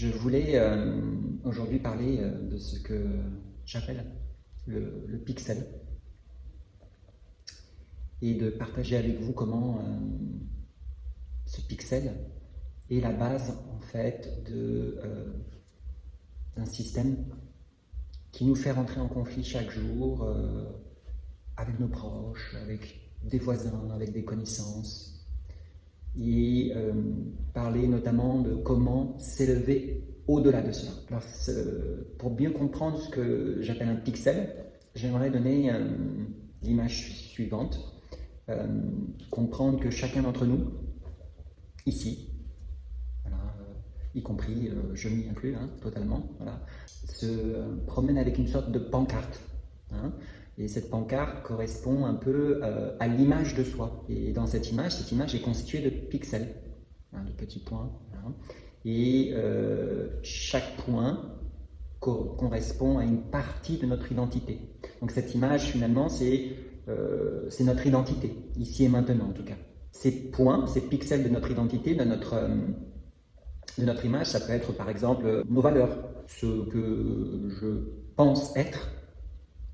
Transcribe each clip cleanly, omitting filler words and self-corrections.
Je voulais aujourd'hui parler de ce que j'appelle le pixel et de partager avec vous comment ce pixel est la base en fait d'un système qui nous fait rentrer en conflit chaque jour avec nos proches, avec des voisins, avec des connaissances, et parler notamment de comment s'élever au-delà de cela. Alors, pour bien comprendre ce que j'appelle un pixel, j'aimerais donner l'image suivante. Comprendre que chacun d'entre nous, ici, voilà, y compris je m'y inclus totalement, voilà, se promène avec une sorte de pancarte. Et cette pancarte correspond un peu à l'image de soi. Et dans cette image est constituée de pixels, de petits points. Voilà. Et chaque point correspond à une partie de notre identité. Donc cette image, finalement, c'est notre identité, ici et maintenant en tout cas. Ces points, ces pixels de notre identité, de notre image, ça peut être par exemple nos valeurs, ce que je pense être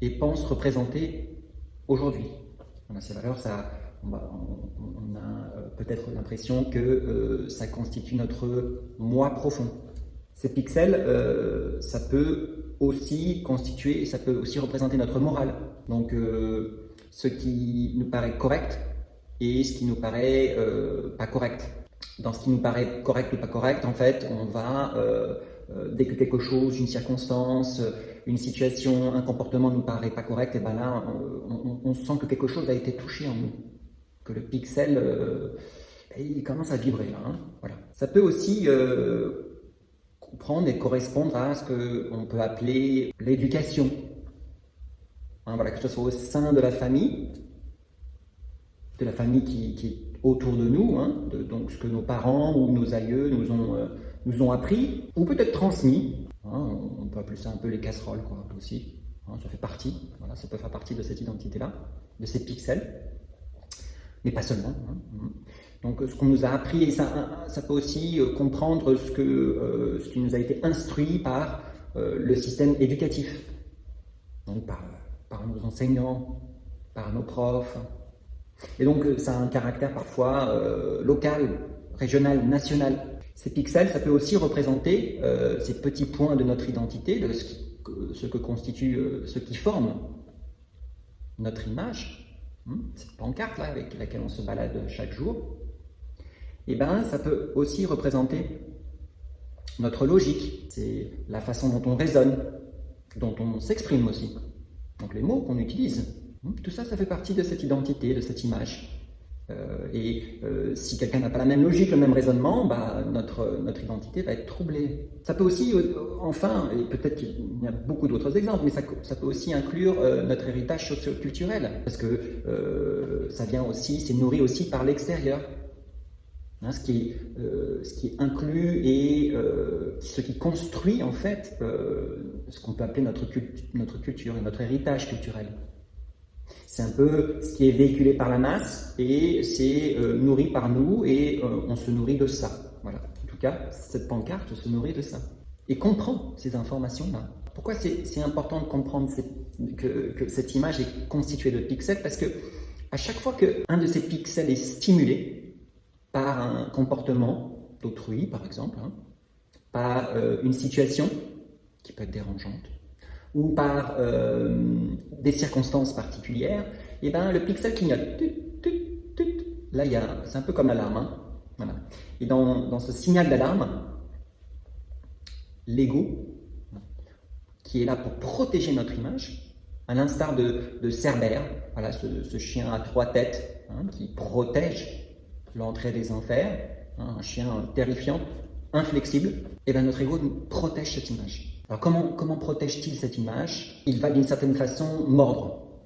et pense représenter aujourd'hui. Voilà, ces valeurs, on a peut-être l'impression que ça constitue notre moi profond. Ces pixels, ça peut aussi constituer, ça peut aussi représenter notre morale. Donc, ce qui nous paraît correct et ce qui nous paraît pas correct. Dans ce qui nous paraît correct ou pas correct, en fait, on va, dès que quelque chose, une circonstance, une situation, un comportement nous paraît pas correct, et ben là, on sent que quelque chose a été touché en nous, que le pixel, il commence à vibrer là. Voilà. Ça peut aussi comprendre et correspondre à ce qu'on peut appeler l'éducation. Voilà, que ce soit au sein de la famille qui est autour de nous, donc ce que nos parents ou nos aïeux nous ont appris, ou peut-être transmis. On peut appeler ça un peu les casseroles, quoi, aussi. Ça fait partie, voilà, ça peut faire partie de cette identité-là, de ces pixels, mais pas seulement. Donc ce qu'on nous a appris, et ça peut aussi comprendre ce qui nous a été instruit par le système éducatif, donc par nos enseignants, par nos profs. Et donc ça a un caractère parfois local, régional, national. Ces pixels, ça peut aussi représenter ces petits points de notre identité, de ce que constitue, ce qui forme notre image, cette pancarte-là avec laquelle on se balade chaque jour. Et bien, ça peut aussi représenter notre logique, c'est la façon dont on raisonne, dont on s'exprime aussi. Donc les mots qu'on utilise, tout ça, ça fait partie de cette identité, de cette image. Si quelqu'un n'a pas la même logique, le même raisonnement, notre identité va être troublée. Ça peut aussi, enfin, et peut-être qu'il y a beaucoup d'autres exemples, mais ça peut aussi inclure notre héritage socio-culturel, parce que ça vient aussi, c'est nourri aussi par l'extérieur. Ce qui inclut et ce qui construit en fait ce qu'on peut appeler notre culture et notre héritage culturel. C'est un peu ce qui est véhiculé par la masse et c'est nourri par nous et on se nourrit de ça. Voilà. En tout cas, cette pancarte se nourrit de ça et comprend ces informations-là. Pourquoi c'est important de comprendre que cette image est constituée de pixels? Parce que à chaque fois qu'un de ces pixels est stimulé par un comportement d'autrui, par exemple, par une situation qui peut être dérangeante, ou par des circonstances particulières, et ben le pixel clignote. Là, c'est un peu comme l'alarme. Voilà. Et dans ce signal d'alarme, l'ego, qui est là pour protéger notre image, à l'instar de Cerbère, voilà, ce chien à 3 têtes qui protège l'entrée des enfers, un chien terrifiant, inflexible, et bien notre ego nous protège cette image. Alors comment protège-t-il cette image? Il va d'une certaine façon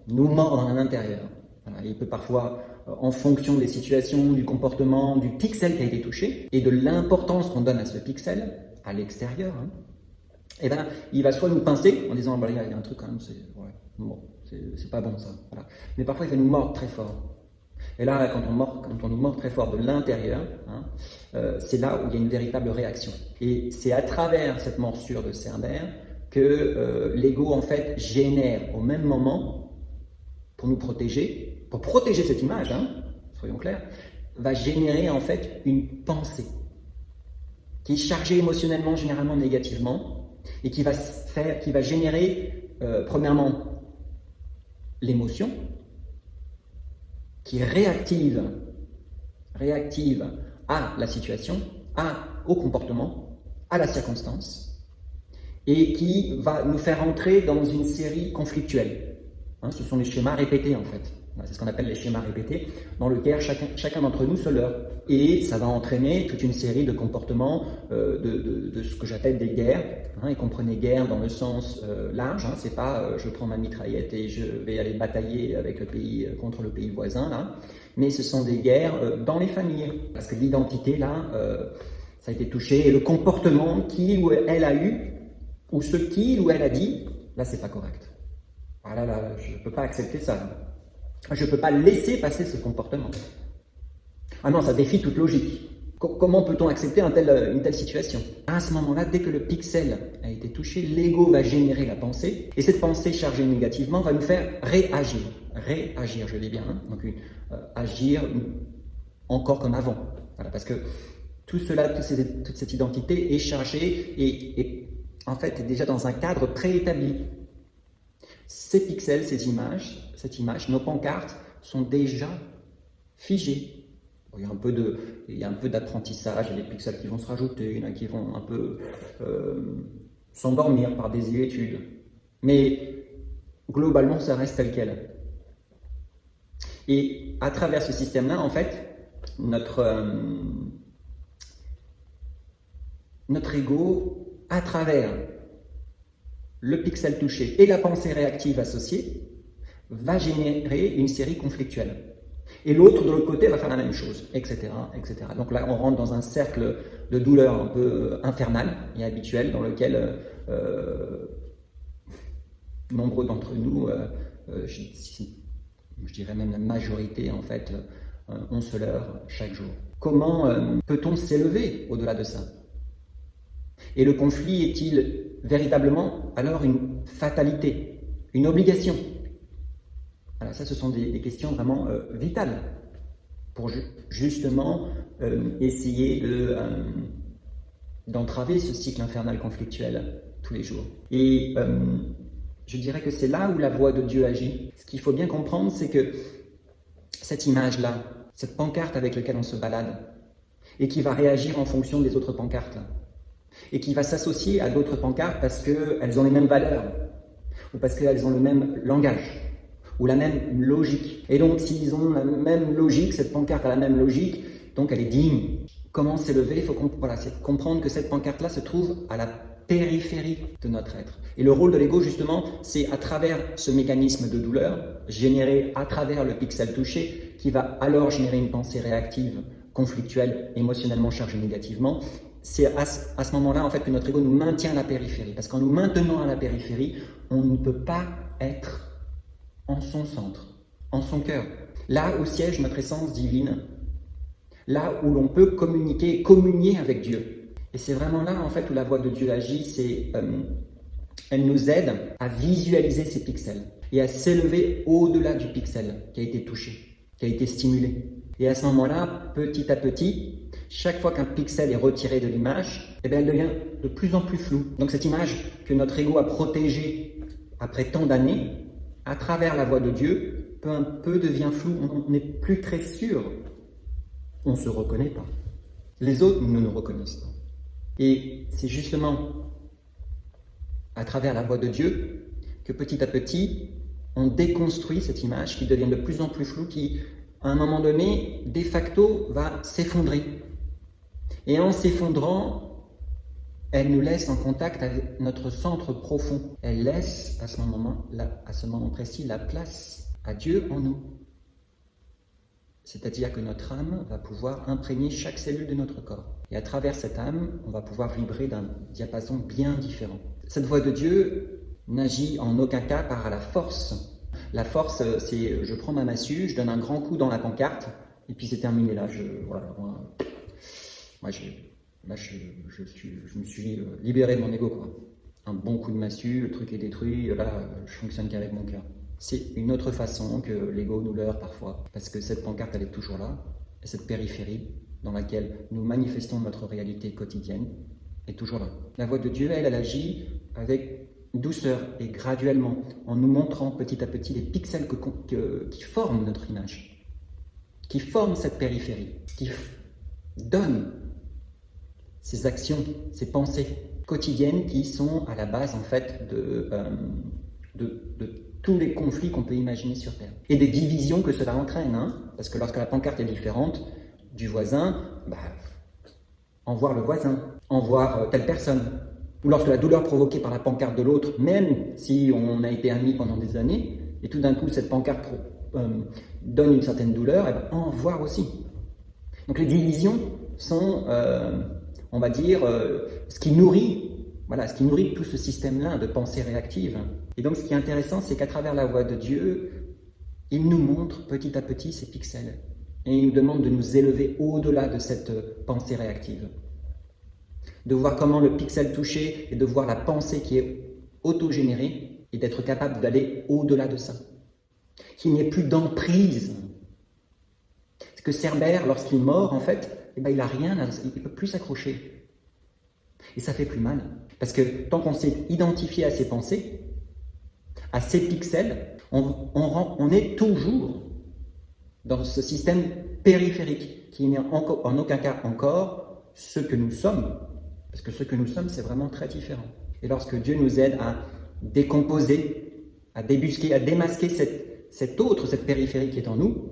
nous mordre à l'intérieur. Voilà, il peut parfois, en fonction des situations, du comportement, du pixel qui a été touché, et de l'importance qu'on donne à ce pixel, à l'extérieur, et ben, il va soit nous pincer en disant il y a un truc quand même, c'est pas bon ça. Voilà. Mais parfois il va nous mordre très fort. Et là, quand on nous mord très fort de l'intérieur, c'est là où il y a une véritable réaction. Et c'est à travers cette morsure de Cerbère que l'ego, en fait, génère au même moment, pour nous protéger, pour protéger cette image, soyons clairs, va générer en fait une pensée qui est chargée émotionnellement, généralement négativement, et qui va générer, premièrement, l'émotion, qui est réactive à la situation, au comportement, à la circonstance, et qui va nous faire entrer dans une série conflictuelle. Ce sont les schémas répétés en fait. C'est ce qu'on appelle les schémas répétés, dans lequel chacun d'entre nous se leurre. Et ça va entraîner toute une série de comportements, de ce que j'appelle des guerres. Et comprenez guerre dans le sens large. C'est pas je prends ma mitraillette et je vais aller batailler avec le pays contre le pays voisin. Là. Mais ce sont des guerres dans les familles. Parce que l'identité, là, ça a été touché. Et le comportement qu'il ou elle a eu, ou ce qu'il ou elle a dit, là, c'est pas correct. Voilà, là, je ne peux pas accepter ça. Là. Je ne peux pas laisser passer ce comportement. Ah non, ça défie toute logique. Comment peut-on accepter une telle situation? À ce moment-là, dès que le pixel a été touché, l'ego va générer la pensée, et cette pensée chargée négativement va nous faire réagir. Réagir, je dis bien. Donc, agir encore comme avant. Voilà, parce que tout cela, toute cette identité est chargée et en fait est déjà dans un cadre préétabli. Ces pixels, cette image, nos pancartes sont déjà figées. Il y a un peu d'apprentissage, il y a des pixels qui vont se rajouter, il y en a qui vont un peu s'endormir par des études. Mais globalement, ça reste tel quel. Et à travers ce système-là, en fait, notre ego, à travers le pixel touché et la pensée réactive associée, va générer une série conflictuelle. Et l'autre, de l'autre côté, va faire la même chose, etc., etc. Donc là, on rentre dans un cercle de douleur un peu infernal et habituel, dans lequel nombreux d'entre nous, je dirais même la majorité, en fait, on se leurre chaque jour. Comment peut-on s'élever au-delà de ça? Et le conflit est-il véritablement alors une fatalité, une obligation? Voilà, ça, ce sont des questions vraiment vitales pour justement essayer d'entraver ce cycle infernal conflictuel tous les jours. Et je dirais que c'est là où la voix de Dieu agit. Ce qu'il faut bien comprendre, c'est que cette image-là, cette pancarte avec laquelle on se balade, et qui va réagir en fonction des autres pancartes, et qui va s'associer à d'autres pancartes parce qu'elles ont les mêmes valeurs, ou parce qu'elles ont le même langage, ou la même logique. Et donc, s'ils ont la même logique, cette pancarte a la même logique, donc elle est digne. Comment s'élever? Il faut comprendre que cette pancarte-là se trouve à la périphérie de notre être. Et le rôle de l'ego, justement, c'est à travers ce mécanisme de douleur, généré à travers le pixel touché, qui va alors générer une pensée réactive, conflictuelle, émotionnellement chargée négativement. C'est à ce moment-là, en fait, que notre ego nous maintient à la périphérie. Parce qu'en nous maintenant à la périphérie, on ne peut pas être en son centre, en son cœur. Là où siège notre essence divine, là où l'on peut communier avec Dieu. Et c'est vraiment là, en fait, où la voix de Dieu agit, elle nous aide à visualiser ces pixels et à s'élever au-delà du pixel qui a été touché, qui a été stimulé. Et à ce moment-là, petit à petit, chaque fois qu'un pixel est retiré de l'image, elle devient de plus en plus floue. Donc cette image que notre ego a protégée après tant d'années, à travers la voix de Dieu, peu à peu devient floue. On n'est plus très sûr. On ne se reconnaît pas. Les autres ne nous reconnaissent pas. Et c'est justement à travers la voix de Dieu que petit à petit, on déconstruit cette image qui devient de plus en plus floue, qui, à un moment donné, de facto, va s'effondrer. Et en s'effondrant, elle nous laisse en contact avec notre centre profond. Elle laisse à ce moment précis la place à Dieu en nous. C'est-à-dire que notre âme va pouvoir imprégner chaque cellule de notre corps. Et à travers cette âme, on va pouvoir vibrer d'un diapason bien différent. Cette voix de Dieu n'agit en aucun cas par la force. La force, c'est je prends ma massue, je donne un grand coup dans la pancarte, et puis c'est terminé. Là, je me suis libéré de mon ego, quoi. Un bon coup de massue, le truc est détruit, là, je fonctionne qu'avec mon cœur. C'est une autre façon que l'ego nous leurre parfois, parce que cette pancarte, elle est toujours là, et cette périphérie dans laquelle nous manifestons notre réalité quotidienne est toujours là. La voix de Dieu, elle agit avec douceur et graduellement, en nous montrant petit à petit les pixels qui forment notre image, qui forment cette périphérie, qui donnent ces actions, ces pensées quotidiennes qui sont à la base en fait de tous les conflits qu'on peut imaginer sur Terre. Et des divisions que cela entraîne, parce que lorsque la pancarte est différente du voisin, en voir le voisin, en voir telle personne. Ou lorsque la douleur provoquée par la pancarte de l'autre, même si on a été amis pendant des années, et tout d'un coup cette pancarte donne une certaine douleur, en voir aussi. Donc les divisions sont, on va dire, ce qui nourrit tout ce système-là de pensée réactive. Et donc ce qui est intéressant, c'est qu'à travers la voix de Dieu, il nous montre petit à petit ces pixels. Et il nous demande de nous élever au-delà de cette pensée réactive. De voir comment le pixel touché et de voir la pensée qui est autogénérée et d'être capable d'aller au-delà de ça. Qu'il n'y ait plus d'emprise. Parce que Cerbère, lorsqu'il mord, en fait, il a rien, il ne peut plus s'accrocher. Et ça fait plus mal. Parce que tant qu'on s'est identifié à ses pensées, à ces pixels, on est toujours dans ce système périphérique qui n'est en aucun cas encore ce que nous sommes. Parce que ce que nous sommes, c'est vraiment très différent. Et lorsque Dieu nous aide à décomposer, à débusquer, à démasquer cette périphérie qui est en nous,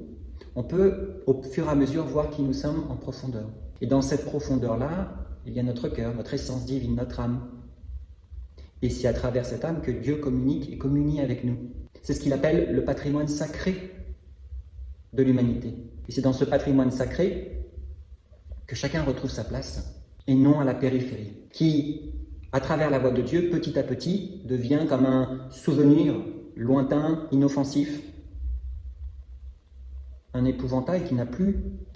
on peut au fur et à mesure voir qui nous sommes en profondeur. Et dans cette profondeur-là, il y a notre cœur, notre essence divine, notre âme. Et c'est à travers cette âme que Dieu communique et communie avec nous. C'est ce qu'il appelle le patrimoine sacré de l'humanité. Et c'est dans ce patrimoine sacré que chacun retrouve sa place, et non à la périphérie, qui, à travers la voix de Dieu, petit à petit, devient comme un souvenir lointain, inoffensif, un épouvantail qui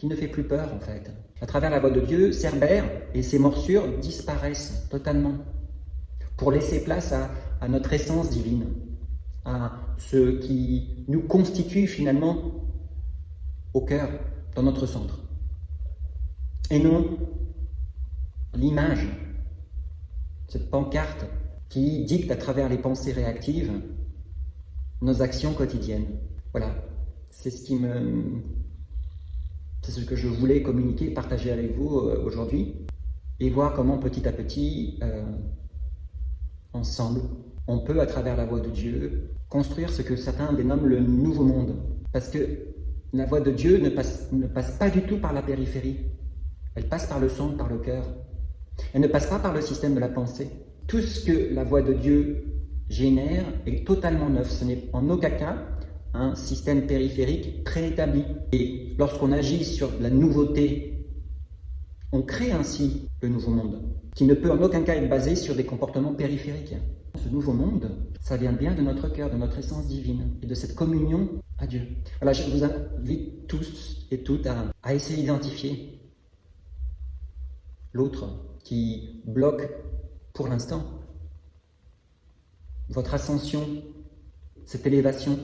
ne fait plus peur en fait. À travers la voix de Dieu, Cerbère et ses morsures disparaissent totalement, pour laisser place à notre essence divine, à ce qui nous constitue finalement au cœur, dans notre centre. Et non l'image, cette pancarte qui dicte à travers les pensées réactives nos actions quotidiennes. Voilà, c'est ce que je voulais communiquer, partager avec vous aujourd'hui, et voir comment petit à petit, ensemble, on peut, à travers la voix de Dieu, construire ce que certains dénomment le nouveau monde. Parce que la voix de Dieu ne passe pas du tout par la périphérie. Elle passe par le centre, par le cœur. Elle ne passe pas par le système de la pensée. Tout ce que la voix de Dieu génère est totalement neuf. Ce n'est en aucun cas un système périphérique préétabli. Et lorsqu'on agit sur la nouveauté, on crée ainsi le nouveau monde, qui ne peut en aucun cas être basé sur des comportements périphériques. Ce nouveau monde, ça vient bien de notre cœur, de notre essence divine et de cette communion à Dieu. Voilà, je vous invite tous et toutes à essayer d'identifier l'autre qui bloque pour l'instant votre ascension, cette élévation